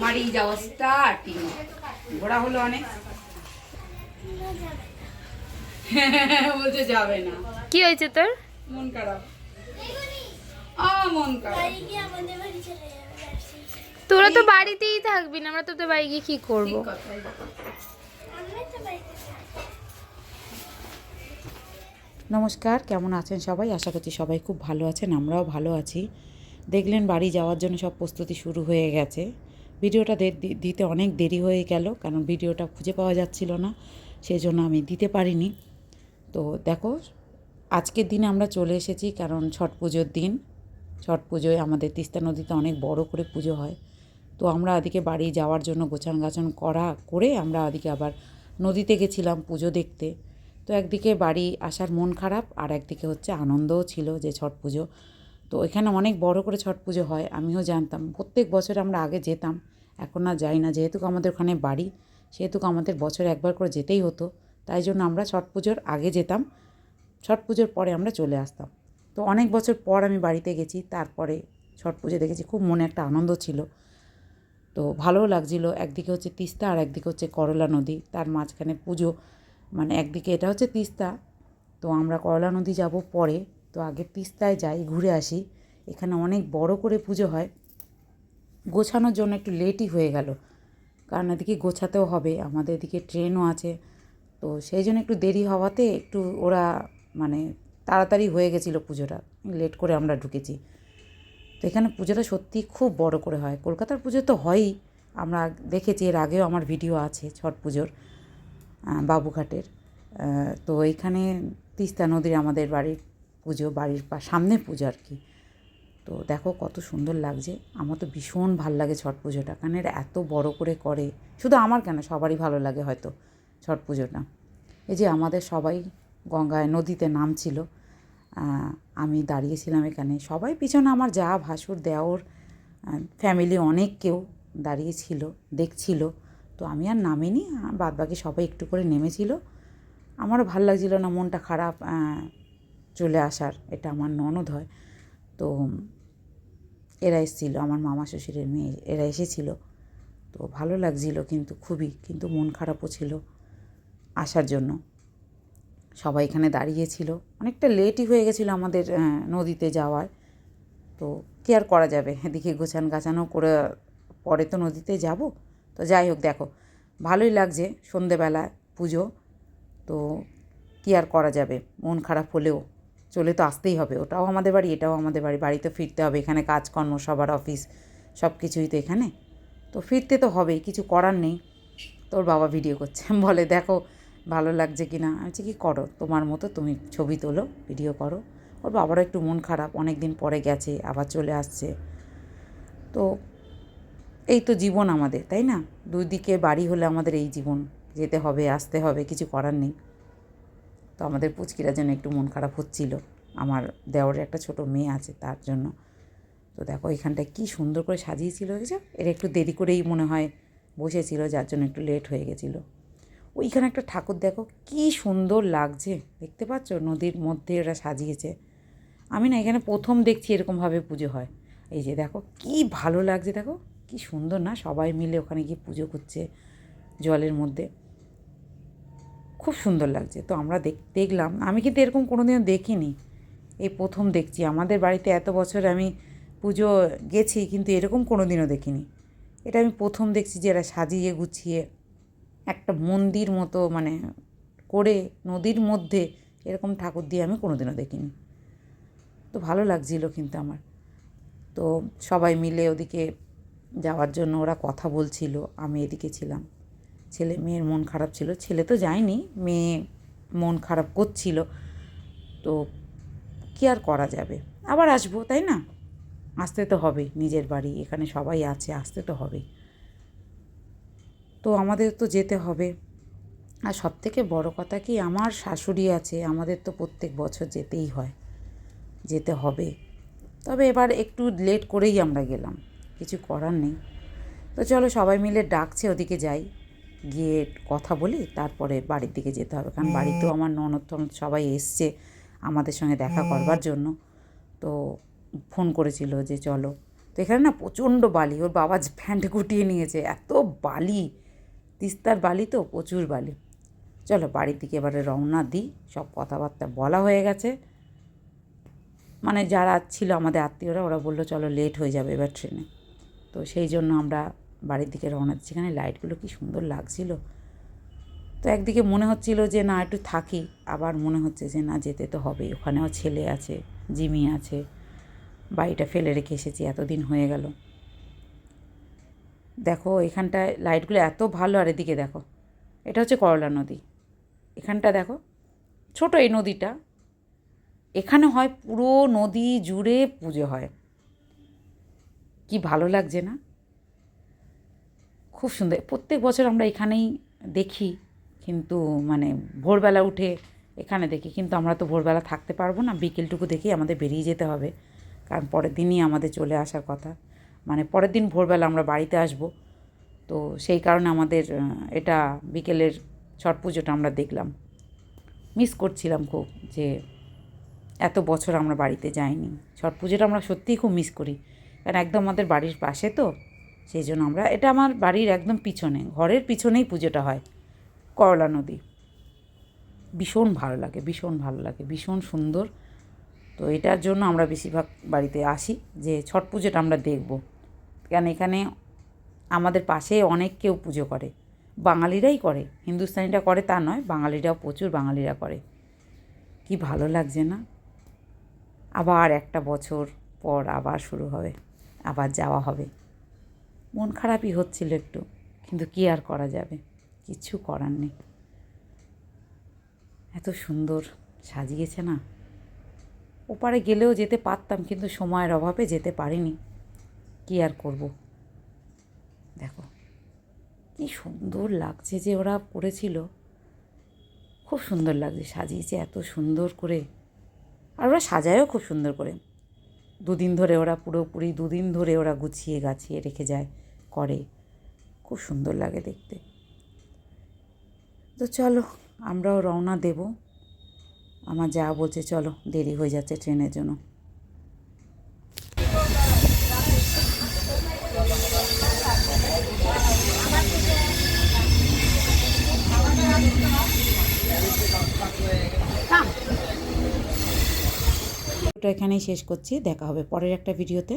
মারি যাওয়া স্টার্টিং। ঘোরা হলো অনেক। বলতে যাবে না। কি হয়েছে তোর? মন খারাপ। মন খারাপ। তোরা তো বাড়িতেই থাকবি না, আমরা তোদের বাড়ি গিয়ে কি করবো? নমস্কার, কেমন আছেন সবাই? আশা করছি সবাই খুব ভালো আছেন, আমরাও ভালো আছি। দেখলেন বাড়ি যাওয়ার জন্য সব প্রস্তুতি শুরু হয়ে গেছে। ভিডিওটা দিতে অনেক দেরি হয়ে গেল, কারণ ভিডিওটা খুঁজে পাওয়া যাচ্ছিল না, সেই জন্য আমি দিতে পারিনি। তো দেখো, আজকের দিনে আমরা চলে এসেছি, কারণ ছট পুজোর দিন। ছট পুজোয় আমাদের তিস্তা নদীতে অনেক বড় করে পুজো হয়। তো আমরা ওদিকে বাড়ি যাওয়ার জন্য গোছান গাছন করে আমরা ওদিকে আবার নদীতে গেছিলাম পুজো দেখতে। তো একদিকে বাড়ি আসার মন খারাপ, আর একদিকে হচ্ছে আনন্দও ছিল যে ছট পুজো। তো এখানে অনেক বড় করে ছট পুজো হয়, আমিও জানতাম। প্রত্যেক বছর আমরা আগে যেতাম, এখন আর যাই না। যেহেতু আমাদের ওখানে বাড়ি, সেহেতু আমাদের বছরে একবার করে যেতেই হতো। তাই জন্য আমরা ছট পুজোর আগে যেতাম, ছট পুজোর পরে আমরা চলে আসতাম। তো অনেক বছর পর আমি বাড়িতে গেছি, তারপরে ছট পুজো দেখেছি, খুব মনে একটা আনন্দ ছিল। তো ভালোও লাগছিলো। একদিকে হচ্ছে তিস্তা আর একদিকে হচ্ছে করলা নদী, তার মাঝখানে পুজো। মানে একদিকে এটা হচ্ছে তিস্তা, তো আমরা করলা নদী যাব পরে। তো আগে তিস্তায় যাই, ঘুরে আসি। এখানে অনেক বড় করে পুজো হয়। গোছানোর জন্য একটু লেটই হয়ে গেল, কারণ এদিকে গোছাতেও হবে, আমাদের এদিকে ট্রেনও আছে। তো সেই জন্য একটু দেরি হওয়াতে একটু ওরা মানে তাড়াতাড়ি হয়ে গেছিলো পুজোটা, লেট করে আমরা ঢুকেছি। তো এখানে পুজোটা সত্যি খুব বড় করে হয়। কলকাতার পুজো তো হয়ই, আমরা দেখেছি, এর আগেও আমার ভিডিও আছে ছট পুজোর, বাবুঘাটের। তো এইখানে তিস্তা নদীর আমাদের বাড়ির পুজো, বাড়ির সামনে পুজো আর কি। তো দেখো কত সুন্দর লাগছে। আমার তো ভীষণ ভাল লাগে ছট পুজোটা, কারণ এরা এত বড় করে করে। শুধু আমার কেন, সবারই ভালো লাগে হয়তো ছট পুজোটা। এই যে আমাদের সবাই গঙ্গায় নদীতে নামছিল, আমি দাঁড়িয়েছিলাম এখানে। সবাই পিছনে আমার যা ভাসুর দেওর ফ্যামিলি অনেক কেউ দাঁড়িয়েছিল, দেখছিল। তো আমি আর নামিনি, বাদবাকি সবাই একটু করে নেমেছিল। আমারও ভাল লাগছিল না, মনটা খারাপ চলে আসার। এটা আমার ননদ হয়, তো এরা এসেছিলো, আমার মামা শ্বশুরের মেয়ে, এরা এসেছিলো। তো ভালো লাগছিল কিন্তু খুবই, কিন্তু মন খারাপও ছিল আসার জন্য। সবাই এখানে দাঁড়িয়েছিল, অনেকটা লেটই হয়ে গেছিলো আমাদের নদীতে যাওয়ার। তো কী আর করা যাবে, এদিকে গোছান গাছানো করে পরে তো নদীতে যাব। তো যাই হোক, দেখো ভালোই লাগছে সন্ধেবেলা পুজো। তো কী আর করা যাবে, মন খারাপ হলেও চলে তো আসতেই হবে। ওটাও আমাদের বাড়ি, এটাও আমাদের বাড়ি, বাড়িতে ফিরতে হবে। এখানে কাজকর্ম, সবার অফিস, সব কিছুই তো এখানে। তো ফিরতে তো হবেই, কিছু করার নেই। তোর বাবা ভিডিও করছে, বলে দেখো ভালো লাগছে কি না। আমি বলছি কি, করো তোমার মতো, তুমি ছবি তোলো, ভিডিও করো। ওর বাবারও একটু মন খারাপ, অনেক দিন পরে গেছে, আবার চলে আসছে। তো এই তো জীবন আমাদের, তাই না? দুই দিকে বাড়ি হলে আমাদের এই জীবন, যেতে হবে, আসতে হবে, কিছু করার নেই। তো আমাদের পুচকিরা জন্য একটু মন খারাপ হচ্ছিল, আমার দেওরের একটা ছোট মেয়ে আছে তার জন্য। তো দেখো এখানটায় কী সুন্দর করে সাজিয়েছিল, দেখেছো? এর একটু দেরি করেই মনে হয় বসেছিল, যার জন্য একটু লেট হয়ে গেছিলো। ওইখানে একটা ঠাকুর দেখো কী সুন্দর লাগছে, দেখতে পাচ্ছ? নদীর মধ্যে ওরা সাজিয়েছে। আমি না এখানে প্রথম দেখছি এরকমভাবে পুজো হয়। এই যে দেখো কী ভালো লাগছে, দেখো কী সুন্দর না, সবাই মিলে ওখানে গিয়ে পুজো করছে জলের মধ্যে, খুব সুন্দর লাগছে। তো আমরা দেখলাম, আমি কিন্তু এরকম কোনো দিনও দেখিনি, এই প্রথম দেখছি। আমাদের বাড়িতে এত বছর আমি পুজো গেছি, কিন্তু এরকম কোনো দিনও দেখিনি। এটা আমি প্রথম দেখছি যে এরা সাজিয়ে গুছিয়ে একটা মন্দির মতো মানে করে নদীর মধ্যে এরকম ঠাকুর দিয়ে আমি কোনো দিনও দেখিনি। তো ভালো লাগছিলো কিন্তু আমার। তো সবাই মিলে ওদিকে যাওয়ার জন্য ওরা কথা বলছিল, আমি এদিকে ছিলাম। ছেলে মেয়ের মন খারাপ ছিল, ছেলে তো যায়নি, মেয়ে মন খারাপ করছিল। তো কী আর করা যাবে, আবার আসবো, তাই না? আসতে তো হবেই, নিজের বাড়ি, এখানে সবাই আছে, আসতে তো হবেই। তো আমাদের তো যেতে হবে। আর সবথেকে বড় কথা কি, আমার শাশুড়ি আছে, আমাদের তো প্রত্যেক বছর যেতেই হয়, যেতে হবে। তবে এবার একটু লেট করেই আমরা গেলাম, কিছু করার নেই। তো চলো, সবাই মিলে ডাকছে, ওদিকে যাই, গিয়ে কথা বলি, তারপরে বাড়ির দিকে যেতে হবে। কারণ বাড়িতেও আমার ননদ টনদ সবাই এসছে আমাদের সঙ্গে দেখা করবার জন্য। তো ফোন করেছিল যে চলো, তো এখানে না প্রচণ্ড বালি, ওর বাবা প্যান্ট গুটিয়ে নিয়েছে, এত বালি, তিস্তার বালি তো প্রচুর বালি। চলো বাড়ির দিকে এবারে রওনা দিই, সব কথাবার্তা বলা হয়ে গেছে, মানে যারা ছিল আমাদের আত্মীয়রা ওরা বললো চলো লেট হয়ে যাবে এবার ট্রেনে, তো সেই জন্য আমরা বাড়ির দিকে রওনা দিচ্ছি। এখানে লাইটগুলো কি সুন্দর লাগছিল, তো একদিকে মনে হচ্ছিল যে না একটু থাকি, আবার মনে হচ্ছে যে না যেতে তো হবেই, ওখানেও ছেলে আছে, জিমি আছে, বাড়িটা ফেলে রেখে এসেছি, এতদিন হয়ে গেল। দেখো এখানটায় লাইটগুলো এত ভালো, আর এদিকে দেখো এটা হচ্ছে করলা নদী, এখানটা দেখো ছোট এই নদীটা, এখানে হয় পুরো নদী জুড়ে পুজো হয়, কি ভালো লাগছে না, খুব সুন্দর। প্রত্যেক বছর আমরা এখানেই দেখি, কিন্তু মানে ভোরবেলা উঠে এখানে দেখি, কিন্তু আমরা তো ভোরবেলা থাকতে পারবো না, বিকেলটুকু দেখি আমাদের বেরিয়ে যেতে হবে, কারণ পরের দিনই আমাদের চলে আসার কথা, মানে পরের দিন ভোরবেলা আমরা বাড়িতে আসব, তো সেই কারণে আমাদের এটা বিকেলের ছট পুজোটা আমরা দেখলাম, মিস করছিলাম খুব, যে এত বছর আমরা বাড়িতে যাইনি, ছট পুজোটা আমরা সত্যিই খুব মিস করি, কারণ একদম আমাদের বাড়ির পাশে তো, সেই জন্য আমরা, এটা আমার বাড়ির একদম পিছনে, ঘরের পিছনেই পুজোটা হয়, করলা নদী, ভীষণ ভালো লাগে, ভীষণ ভালো লাগে, ভীষণ সুন্দর। তো এটার জন্য আমরা বেশিরভাগ বাড়িতে আসি, যে ছট পুজোটা আমরা দেখব, কেন এখানে আমাদের পাশে অনেক কেউ পুজো করে, বাঙালিরাই করে, হিন্দুস্তানিরা করে তা নয়, বাঙালিরাও প্রচুর বাঙালিরা করে, কি ভালো লাগছে না। আবার একটা বছর পর আবার শুরু হবে, আবার যাওয়া হবে, মন খারাপই হচ্ছিল একটু, কিন্তু কি আর করা যাবে, কিচ্ছু করার নেই। এত সুন্দর সাজিয়েছে না, ওপারে গেলেও যেতে পারতাম, কিন্তু সময়ের অভাবে যেতে পারিনি, কি আর করব। দেখো কি সুন্দর লাগছে যে ওরা করেছিল, খুব সুন্দর লাগছে, সাজিয়েছে এত সুন্দর করে, আর ওরা সাজায়ও খুব সুন্দর করে, দুদিন ধরে ওরা পুরোপুরি দুদিন ধরে ওরা গুছিয়ে গাছিয়ে রেখে যায়, করে, খুব সুন্দর লাগে দেখতে। তো চলো আমরাও রওনা দেব, আমার যা বলছে চলো দেরি হয়ে যাচ্ছে ট্রেনের জন্য। এখানেই শেষ করছি, দেখা হবে পরের একটা ভিডিওতে।